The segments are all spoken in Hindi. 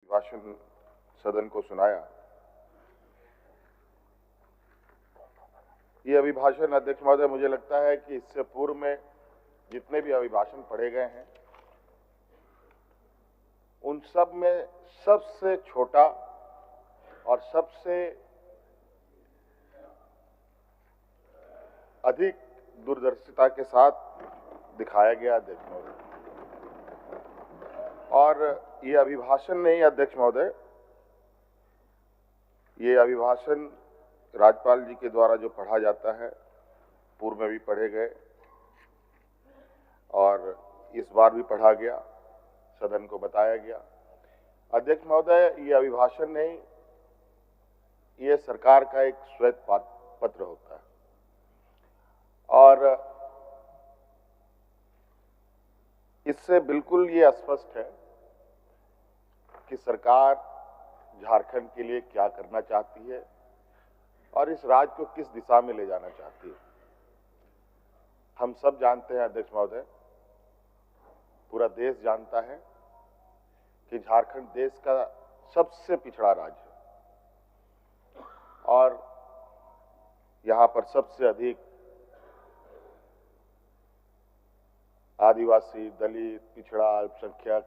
अभिभाषण सदन को सुनाया। ये अभिभाषण अध्यक्ष महोदय, मुझे लगता है कि इससे पूर्व में जितने भी अभिभाषण पढ़े गए हैं उन सब में सबसे छोटा और सबसे अधिक दूरदर्शिता के साथ दिखाया गया अध्यक्ष महोदय। और ये अभिभाषण नहीं अध्यक्ष महोदय, ये अभिभाषण राज्यपाल जी के द्वारा जो पढ़ा जाता है, पूर्व में भी पढ़े गए और इस बार भी पढ़ा गया, सदन को बताया गया। अध्यक्ष महोदय, ये अभिभाषण नहीं, ये सरकार का एक श्वेत पत्र होता है और इससे बिल्कुल ये स्पष्ट है कि सरकार झारखंड के लिए क्या करना चाहती है और इस राज्य को किस दिशा में ले जाना चाहती है। हम सब जानते हैं अध्यक्ष महोदय, पूरा देश जानता है कि झारखंड देश का सबसे पिछड़ा राज्य है और यहां पर सबसे अधिक आदिवासी, दलित, पिछड़ा, अल्पसंख्यक,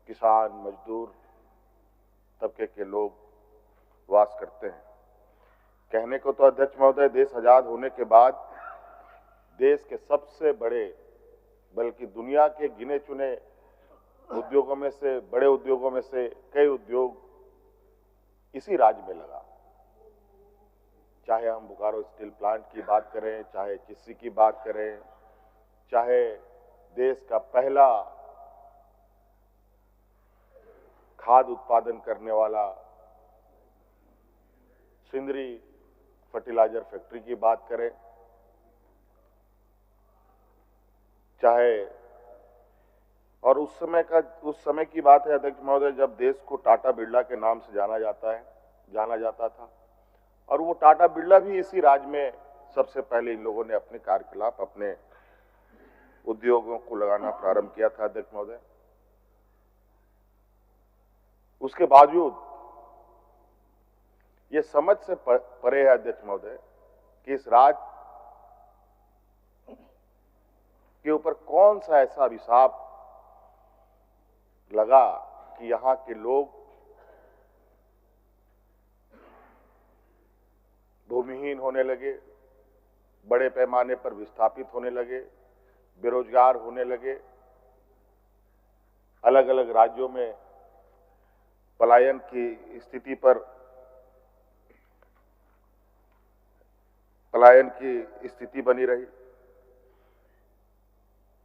किसान, मजदूर तबके के लोग वास करते हैं। कहने को तो अध्यक्ष महोदय, देश आजाद होने के बाद देश के सबसे बड़े, बल्कि दुनिया के गिने चुने उद्योगों में से, बड़े उद्योगों में से कई उद्योग इसी राज्य में लगा। चाहे हम बोकारो स्टील प्लांट की बात करें, चाहे चिस्सी की बात करें, चाहे देश का पहला खाद उत्पादन करने वाला सिंदरी फर्टिलाइजर फैक्ट्री की बात करें, चाहे और उस समय की बात है अध्यक्ष महोदय, जब देश को टाटा बिरला के नाम से जाना जाता था और वो टाटा बिरला भी इसी राज्य में सबसे पहले इन लोगों ने अपने कार्यकलाप, अपने उद्योगों को लगाना प्रारंभ किया था अध्यक्ष महोदय। उसके बावजूद ये समझ से परे है अध्यक्ष महोदय कि इस राज्य के ऊपर कौन सा ऐसा अभिशाप लगा कि यहां के लोग भूमिहीन होने लगे, बड़े पैमाने पर विस्थापित होने लगे, बेरोजगार होने लगे, अलग अलग राज्यों में पलायन की स्थिति बनी रही।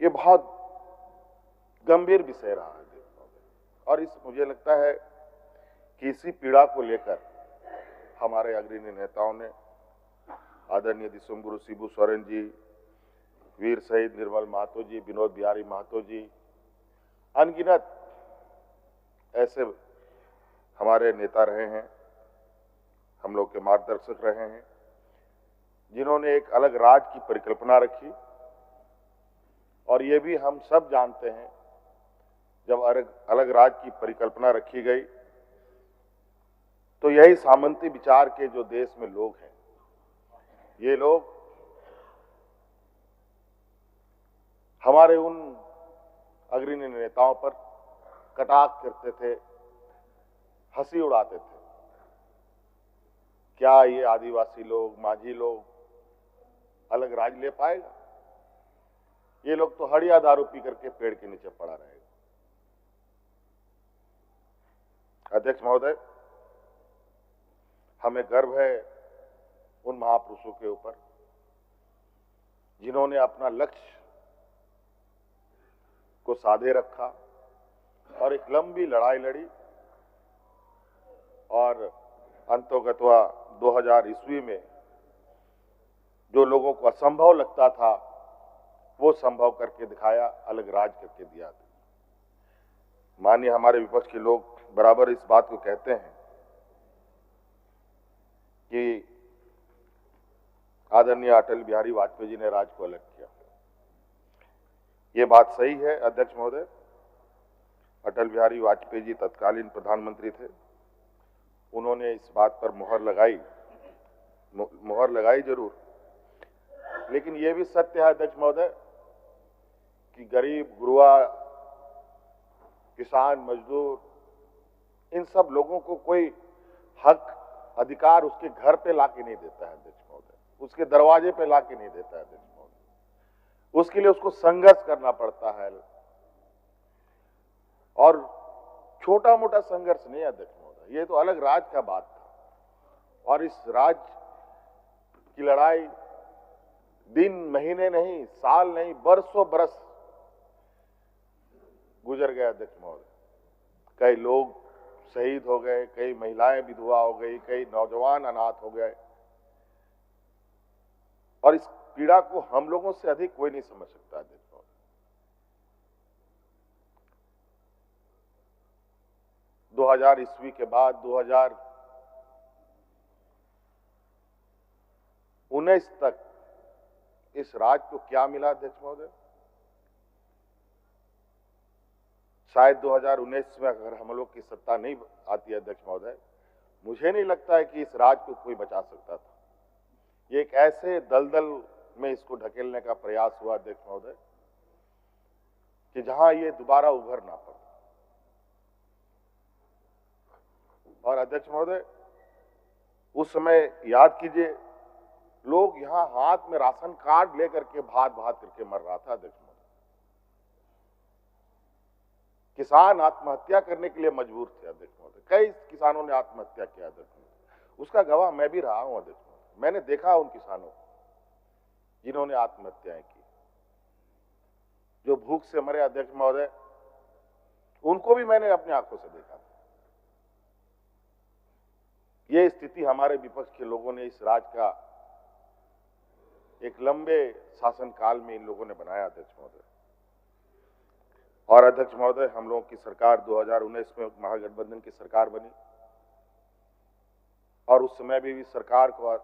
ये बहुत गंभीर विषय रहा है और मुझे लगता है कि इसी पीड़ा को लेकर हमारे अग्रणी नेताओं ने, आदरणीय दिसुमगुरु शिबू सोरेन जी, वीर शहीद निर्मल महतो जी, विनोद बिहारी महतो जी, अनगिनत ऐसे हमारे नेता रहे हैं, हम लोग के मार्गदर्शक रहे हैं, जिन्होंने एक अलग राज्य की परिकल्पना रखी। और ये भी हम सब जानते हैं, जब अलग राज्य की परिकल्पना रखी गई तो यही सामंती विचार के जो देश में लोग हैं, ये लोग हमारे उन अग्रणी नेताओं पर कटाक्ष करते थे, हंसी उड़ाते थे। क्या ये आदिवासी लोग, माझी लोग अलग राज्य ले पाएगा? ये लोग तो हड़िया दारू पी करके पेड़ के नीचे पड़ा रहेगा। अध्यक्ष महोदय, हमें गर्व है उन महापुरुषों के ऊपर जिन्होंने अपना लक्ष्य को साधे रखा और एक लंबी लड़ाई लड़ी और अंतोगत्वा 2000 ईस्वी में जो लोगों को असंभव लगता था वो संभव करके दिखाया, अलग राज करके दिया। माननीय हमारे विपक्ष के लोग बराबर इस बात को कहते हैं कि आदरणीय अटल बिहारी वाजपेयी जी ने राज्य को अलग किया। ये बात सही है अध्यक्ष महोदय, अटल बिहारी वाजपेयी जी तत्कालीन प्रधानमंत्री थे। उन्होंने इस बात पर मुहर लगाई जरूर, लेकिन यह भी सत्य है अध्यक्ष महोदय कि गरीब, गुरुआ, किसान, मजदूर, इन सब लोगों को कोई हक, अधिकार उसके घर पे लाके नहीं देता है अध्यक्ष महोदय, उसके दरवाजे पे लाके नहीं देता है अध्यक्ष महोदय। उसके लिए उसको संघर्ष करना पड़ता है, और छोटा मोटा संघर्ष नहीं अध्यक्ष महोदय, ये तो अलग राज का बात था। और इस राज की लड़ाई दिन, महीने नहीं, साल नहीं, बरसों बरस गुजर गए अध्यक्ष महोदय। कई लोग शहीद हो गए, कई महिलाएं विधवा हो गई, कई नौजवान अनाथ हो गए, और इस पीड़ा को हम लोगों से अधिक कोई नहीं समझ सकता अध्यक्ष महोदय। 2000 ईस्वी के बाद 2019 तक इस राज को क्या मिला अध्यक्ष महोदय? शायद 2019 में अगर हम लोग की सत्ता नहीं आती अध्यक्ष महोदय, मुझे नहीं लगता है कि इस राज को कोई बचा सकता था। ये एक ऐसे दलदल में इसको ढकेलने का प्रयास हुआ अध्यक्ष महोदय कि जहां ये दोबारा उभर ना पाए। और अध्यक्ष महोदय, उस समय याद कीजिए, लोग यहां हाथ में राशन कार्ड लेकर के भात करके मर रहा था अध्यक्ष महोदय। किसान आत्महत्या करने के लिए मजबूर थे अध्यक्ष महोदय। कई किसानों ने आत्महत्या किया अध्यक्ष महोदय, उसका गवाह मैं भी रहा हूं अध्यक्ष महोदय। मैंने देखा उन किसानों को जिन्होंने आत्महत्याएं की, जो भूख से मरे अध्यक्ष महोदय, उनको भी मैंने अपनी आंखों से देखा। ये स्थिति हमारे विपक्ष के लोगों ने इस राज का एक लंबे शासनकाल में इन लोगों ने बनाया अध्यक्ष महोदय। और अध्यक्ष महोदय, हम लोगों की सरकार 2019 में महागठबंधन की सरकार बनी, और उस समय भी सरकार को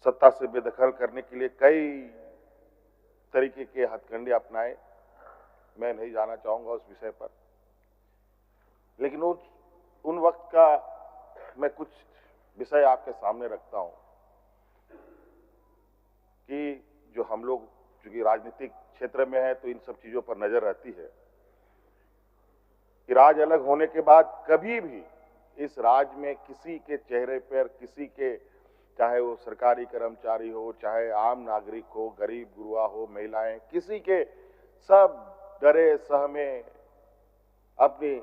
सत्ता से बेदखल करने के लिए कई तरीके के हथकंडे अपनाए। मैं नहीं जाना चाहूंगा उस विषय पर, लेकिन उन वक्त का मैं कुछ विषय आपके सामने रखता हूं कि जो हम लोग चूंकि राजनीतिक क्षेत्र में है तो इन सब चीजों पर नजर रहती है कि राज अलग होने के बाद कभी भी इस राज में किसी के चेहरे पर, किसी के, चाहे वो सरकारी कर्मचारी हो, चाहे आम नागरिक हो, गरीब गुरुआ हो, महिलाएं, किसी के, सब डरे सहमे अपनी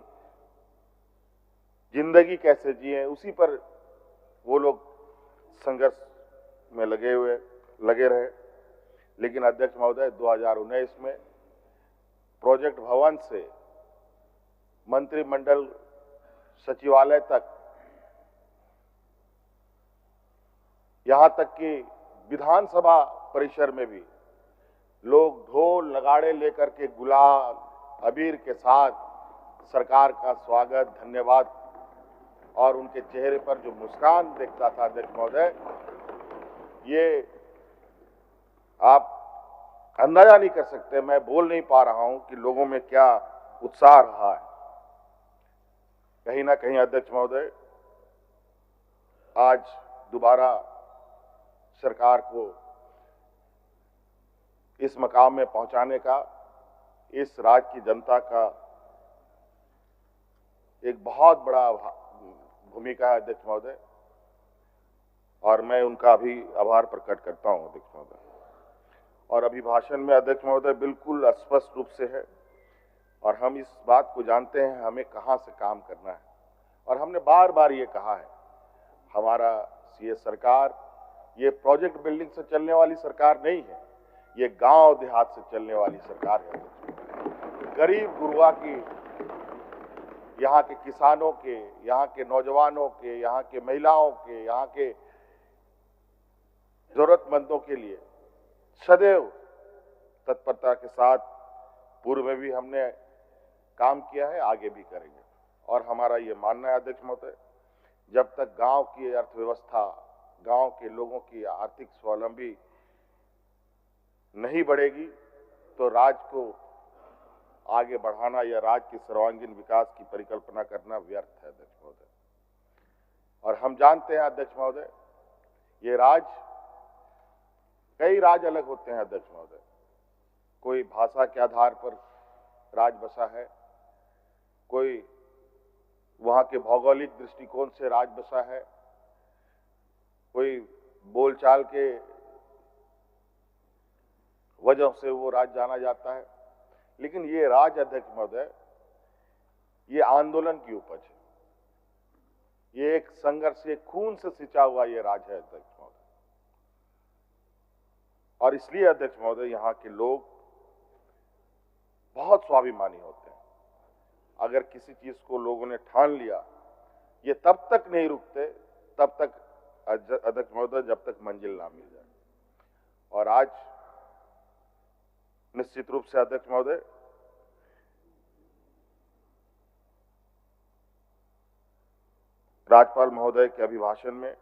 जिंदगी कैसे जिए उसी पर वो लोग संघर्ष में लगे रहे। लेकिन अध्यक्ष महोदय, 2019 में प्रोजेक्ट भवन से मंत्रिमंडल सचिवालय तक, यहां तक कि विधानसभा परिसर में भी लोग ढोल नगाड़े लेकर के गुलाल अबीर के साथ सरकार का स्वागत, धन्यवाद, और उनके चेहरे पर जो मुस्कान देखता था अध्यक्ष महोदय, ये आप अंदाजा नहीं कर सकते। मैं बोल नहीं पा रहा हूं कि लोगों में क्या उत्साह रहा है। कहीं ना कहीं अध्यक्ष महोदय, आज दोबारा सरकार को इस मकाम में पहुंचाने का इस राज्य की जनता का एक बहुत बड़ा भूमिका है अध्यक्ष महोदय, और मैं उनका भी आभार प्रकट करता हूं अध्यक्ष महोदय। और अभिभाषण में अध्यक्ष महोदय बिल्कुल स्पष्ट रूप से है, और हम इस बात को जानते हैं हमें कहां से काम करना है, और हमने बार बार ये कहा है, हमारा ये सरकार ये प्रोजेक्ट बिल्डिंग से चलने वाली सरकार नहीं है, ये गांव देहात से चलने वाली सरकार है। गरीब गुरुआ की, यहाँ के किसानों के, यहाँ के नौजवानों के, यहाँ के महिलाओं के, यहाँ के जरूरतमंदों के लिए सदैव तत्परता के साथ पूर्व में भी हमने काम किया है, आगे भी करेंगे। और हमारा ये मानना है अध्यक्ष महोदय, जब तक गांव की अर्थव्यवस्था, गांव के लोगों की आर्थिक स्वावलंबी नहीं बढ़ेगी तो राज्य को आगे बढ़ाना या राज्य के सर्वांगीण विकास की परिकल्पना करना व्यर्थ है अध्यक्ष महोदय। और हम जानते हैं अध्यक्ष महोदय, ये कई राज्य अलग होते हैं अध्यक्ष महोदय। कोई भाषा के आधार पर राज बसा है, कोई वहां के भौगोलिक दृष्टिकोण से राज बसा है, कोई बोलचाल के वजह से वो राज्य जाना जाता है। लेकिन ये राज्य अध्यक्ष महोदय, ये आंदोलन की उपज है, ये एक संघर्ष, एक खून से सिंचा हुआ ये राज्य है अध्यक्ष महोदय। और इसलिए अध्यक्ष महोदय यहाँ के लोग बहुत स्वाभिमानी होते हैं। अगर किसी चीज को लोगों ने ठान लिया, ये तब तक नहीं रुकते, तब तक अध्यक्ष महोदय, जब तक मंजिल ना मिल जाए। और आज निश्चित रूप से अध्यक्ष महोदय, राज्यपाल महोदय के अभिभाषण में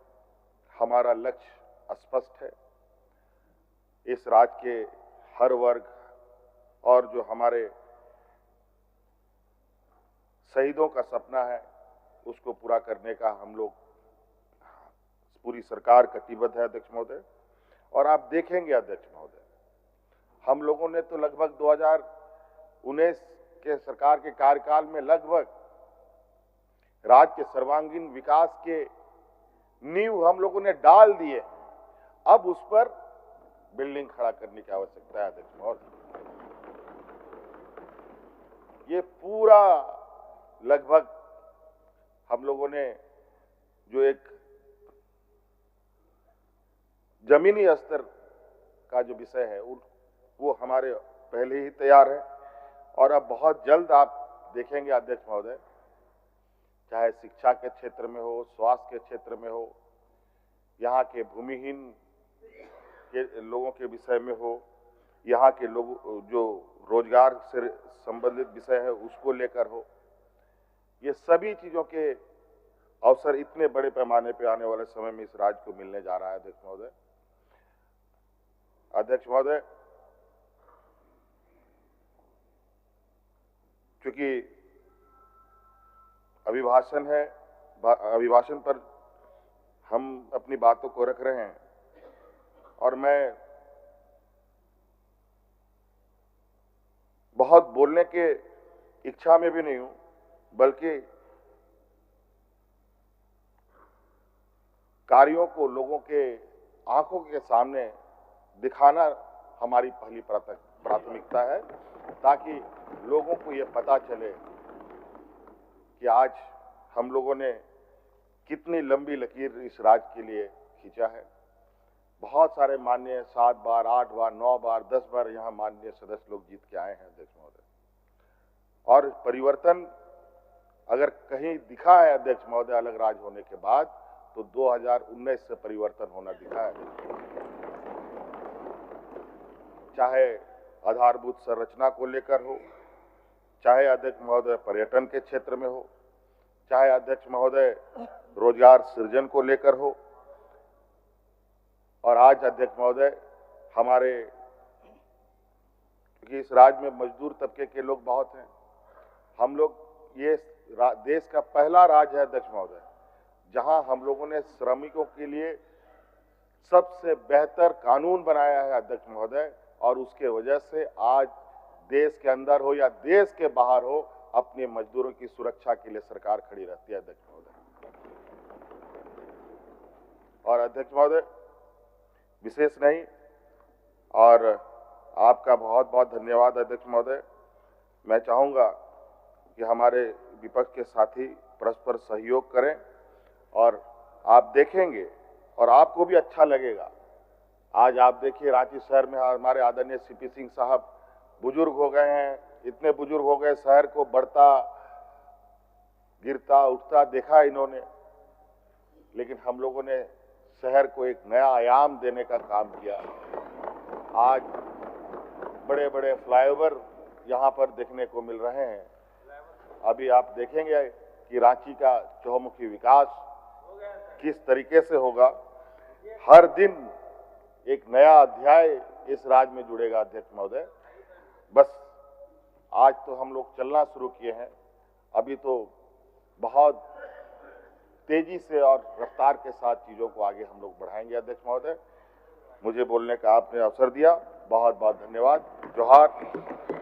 हमारा लक्ष्य स्पष्ट है। इस राज्य के हर वर्ग और जो हमारे शहीदों का सपना है, उसको पूरा करने का हम लोग, पूरी सरकार कटिबद्ध है अध्यक्ष महोदय। और आप देखेंगे अध्यक्ष महोदय, हम लोगों ने तो लगभग 2019 के सरकार के कार्यकाल में लगभग राज्य के सर्वांगीण विकास के नींव हम लोगों ने डाल दिए। अब उस पर बिल्डिंग खड़ा करने की आवश्यकता है अध्यक्ष महोदय। ये पूरा लगभग हम लोगों ने जो एक जमीनी स्तर का जो विषय है वो हमारे पहले ही तैयार है। और अब बहुत जल्द आप देखेंगे अध्यक्ष महोदय, चाहे शिक्षा के क्षेत्र में हो, स्वास्थ्य के क्षेत्र में हो, यहाँ के भूमिहीन के लोगों के विषय में हो, यहाँ के लोग जो रोजगार से संबंधित विषय है उसको लेकर हो, ये सभी चीजों के अवसर इतने बड़े पैमाने पे आने वाले समय में इस राज्य को मिलने जा रहा है अध्यक्ष महोदय। अध्यक्ष महोदय, चूंकि अभिभाषण है, अभिभाषण पर हम अपनी बातों को रख रहे हैं, और मैं बहुत बोलने के इच्छा में भी नहीं हूं, बल्कि कार्यों को लोगों के आंखों के सामने दिखाना हमारी पहली प्राथमिकता है, ताकि लोगों को ये पता चले कि आज हम लोगों ने कितनी लंबी लकीर इस राज्य के लिए खींचा है। बहुत सारे माननीय 7 बार, 8 बार, 9 बार, 10 बार यहाँ माननीय सदस्य लोग जीत के आए हैं अध्यक्ष महोदय। और परिवर्तन अगर कहीं दिखा है अध्यक्ष महोदय अलग राज्य होने के बाद, तो 2019 से परिवर्तन होना दिखा है। चाहे आधारभूत संरचना को लेकर हो, चाहे अध्यक्ष महोदय पर्यटन के क्षेत्र में हो, चाहे अध्यक्ष महोदय रोजगार सृजन को लेकर हो, और आज अध्यक्ष महोदय हमारे, क्योंकि इस राज्य में मजदूर तबके के लोग बहुत हैं, हम लोग ये देश का पहला राज्य है अध्यक्ष महोदय जहां हम लोगों ने श्रमिकों के लिए सबसे बेहतर कानून बनाया है अध्यक्ष महोदय। और उसके वजह से आज देश के अंदर हो या देश के बाहर हो, अपने मजदूरों की सुरक्षा के लिए सरकार खड़ी रहती है अध्यक्ष महोदय। और अध्यक्ष महोदय विशेष नहीं, और आपका बहुत बहुत धन्यवाद अध्यक्ष महोदय। मैं चाहूंगा कि हमारे विपक्ष के साथी परस्पर सहयोग करें, और आप देखेंगे और आपको भी अच्छा लगेगा। आज आप देखिए रांची शहर में हमारे आदरणीय सीपी सिंह साहब बुजुर्ग हो गए हैं, इतने बुजुर्ग हो गए, शहर को बढ़ता गिरता उठता देखा इन्होंने, लेकिन हम लोगों ने शहर को एक नया आयाम देने का काम किया। आज बड़े बड़े फ्लाईओवर यहाँ पर देखने को मिल रहे हैं। अभी आप देखेंगे कि रांची का चहुमुखी विकास किस तरीके से होगा। हर दिन एक नया अध्याय इस राज्य में जुड़ेगा अध्यक्ष महोदय। बस आज तो हम लोग चलना शुरू किए हैं, अभी तो बहुत तेजी से और रफ्तार के साथ चीजों को आगे हम लोग बढ़ाएंगे। अध्यक्ष महोदय, मुझे बोलने का आपने अवसर दिया, बहुत बहुत धन्यवाद। जोहार।